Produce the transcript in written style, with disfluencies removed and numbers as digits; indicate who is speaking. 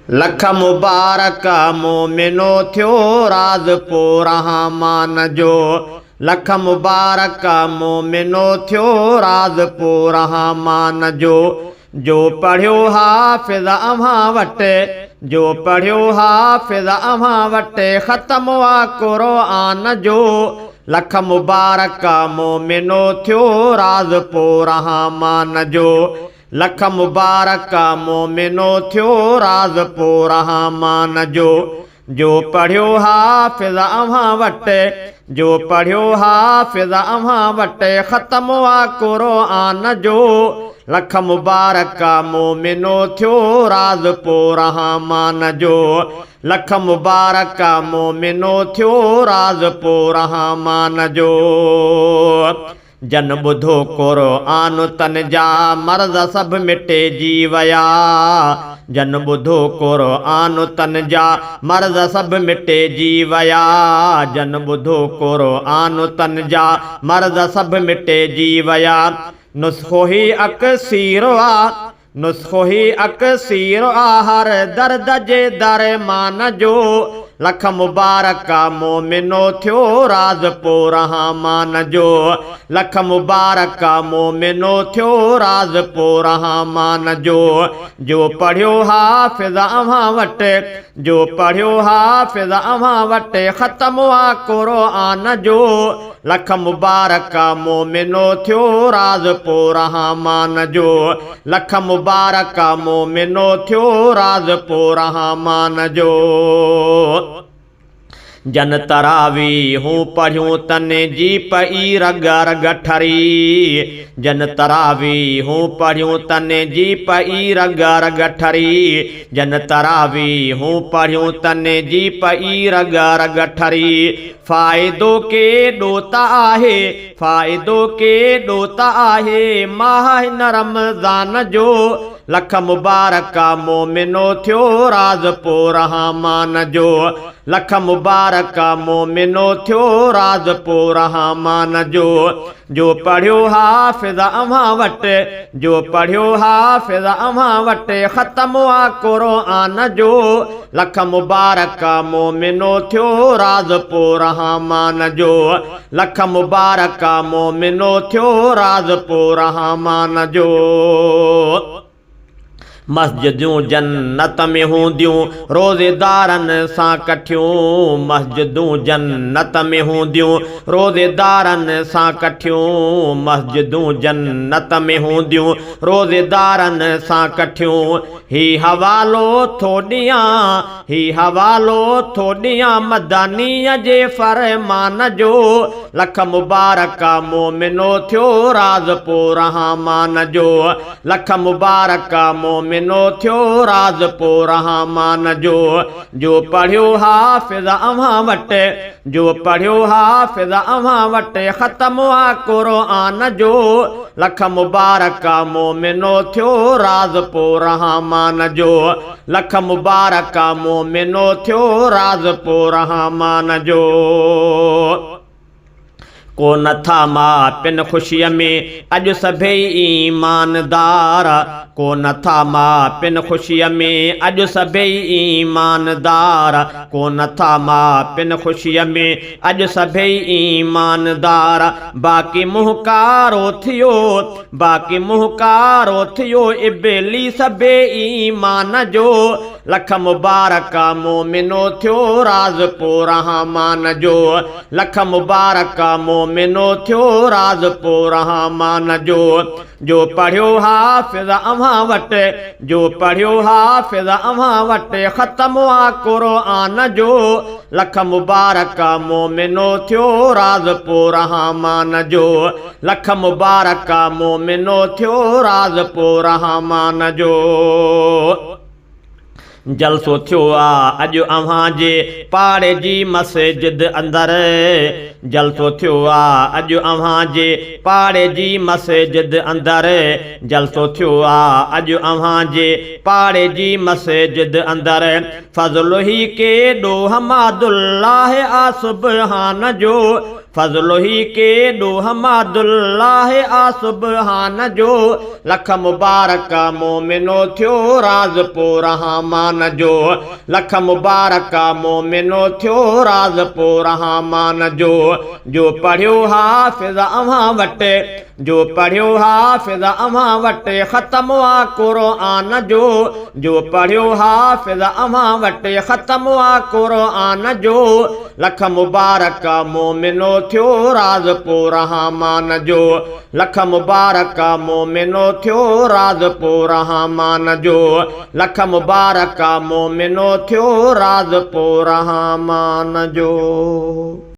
Speaker 1: लख मुबारक मोमिनो थियो राज पो रहमान जो। लख मुबारक मोमिनो थियो राज पो रहमान जो पढ़ियो हाफ़िज़ अव्हां वटि, जो पढ़ियो हाफ़िज़ अव्हां वटि ख़त्म आ क़ुरआन जो। लख मुबारक मोमिनो थियो राज पो रहमान जो। लख मुबारक मोमिनो थियो राज पो रहमान जो पढ़ियो हाफ़िज़ अव्हां वटि, जो पढ़ियो हाफ़िज़ अव्हां वटि ख़त्म आ क़ुरआन जो। लख मुबारक मोमिनो थियो राज पो रहमान जो। लख मुबारक मोमिनो थियो राज पो रहमान जो। जन ॿुधो क़ुरआन तन जा मर्ज़ सभु मिटेजी विया। जन ॿुधो क़ुरआन तन जा मर्ज़ सभु मिटेजी विया। जन ॿुधो क़ुरआन तन जा मर्ज़ सभु मिटेजी विया। नुस्ख़ो ही अक्सीर आ, नुस्ख़ो ही अक्सीर आ हर दर्द जे दरमान जो। लख मुबारक मोमिनो थियो राज पो रहमान जो। लख मुबारक मोमिनो थियो राज पो रहमान जो पढ़ियो हाफ़िज़ अव्हां वटि, जो पढ़ियो हाफ़िज़ अव्हां वटि ख़त्म आ क़ुरआन जो। लख मुबारक मोमिनो थियो राज पो रहमान जो। लख मुबारक मोमिनो थियो राज पो रहमान जो। जन तरावीहूं पढ़ियूं तने जी पई रग रग ठरी। जन तरावीहूं पढ़ियूं तने जी पई रग रग ठरी। जन तरावीहूं पढ़ियूं तने जी पई रग रग ठरी। फ़ाइदो के ॾोता आहे, फ़ाइदो के ॾोता आहे माह हिन रमज़ान जो। लख मुबारक मोमिनो थियो राज पो रहमान जो। लख मुबारक मोमिनो थियो राज पो रहमान जो पढ़ियो हाफ़िज़ अव्हां वटि, जो पढ़ियो हाफ़िज़ अव्हां वटि ख़त्म आ क़ुरआन जो। लख मुबारक मोमिनो थियो राज पो रहमान जो। लख मुबारक मोमिनो थियो राज पो रहमान जो। मस्जिदूं जन्नत में हूंदियूं रोज़ेदारनि सां कठियूं। मस्जिदूं जन्नत में हूंदियूं रोज़ेदारनि सां कठियूं। मस्जिदूं जन्नत में हूंदियूं रोज़ेदारनि सां कठियूं। ही हवालो थो ॾियां, ही हवालो थो ॾियां मदानीअ जे फ़रमान जो। लख मुबारक मोमिनो थियो राज पो रहमान जो। लख मुबारक मोमिनो थियो राज पो रहमान जो पढ़ियो हाफ़िज़ अव्हां वटि, जो पढ़ियो हाफ़िज़ अव्हां वटि ख़त्म आ क़ुरआन जो। लख मुबारक मोमिनो थियो राज पो रहमान जो। लख मुबारक मोमिनो थियो राज पो रहमान जो। को नथा मापिन ख़ुशीअ में अॼु सभई ईमानदार। को नथा मापिन ख़ुशीअ में अॼु सभई ईमानदार। को नथा मापिन ख़ुशीअ में अॼु सभई ईमानदार। बाक़ी मुहकारो थियो, बाक़ी मुहकारो थियो इब्लीस बे ईमान जो। लख मुबारक मोमिनो थियो राज पो रहमान जो। लख मुबारक मोमिनो थियो राज पो रहमान जो पढ़ियो हाफ़िज़ अव्हां वटि, जो पढ़ियो हाफ़िज़ अव्हां वटि ख़त्म आ क़ुरआन जो। लख मुबारक मोमिनो थियो राज पो रहमान जो। लख मुबारक मोमिनो थियो राज पो रहमान जो। जलसो थियो आ अॼु अव्हां जे पाड़े जी मस्जिद अंदरि। जलसो थियो आ अॼु अव्हां जे पाड़े जी मस्जिद अंदरि जलसो थियो आ अॼु अव्हां जे पाड़े जी मस्जिद अंदरि फज़ल ही केॾो हमादुल्लाह आ सुब्हान जो फज़ल ही केॾो हमादुल्लाह आ सुब्हान जो लख मुबारक मोमिनो थियो राज़ पो रहमान जो लख मुबारक मोमिनो थियो राज़ पो रहमान जो पढ़ियो हाफ़िज़ अव्हां वटि जो पढ़ियो हाफ़िज़ अव्हां वटि ख़तम आ क़ुरआन जो पढ़ियो हाफ़िज़ अव्हां वटि ख़तम आ क़ुरआन जो लख मुबारक मोमिनो थियो राज़ पो रहमान जो लख मुबारक मोमिनो थियो राज़ पो रहमान जो लख मुबारक मोमिनो थियो राज़ पो रहमान जो।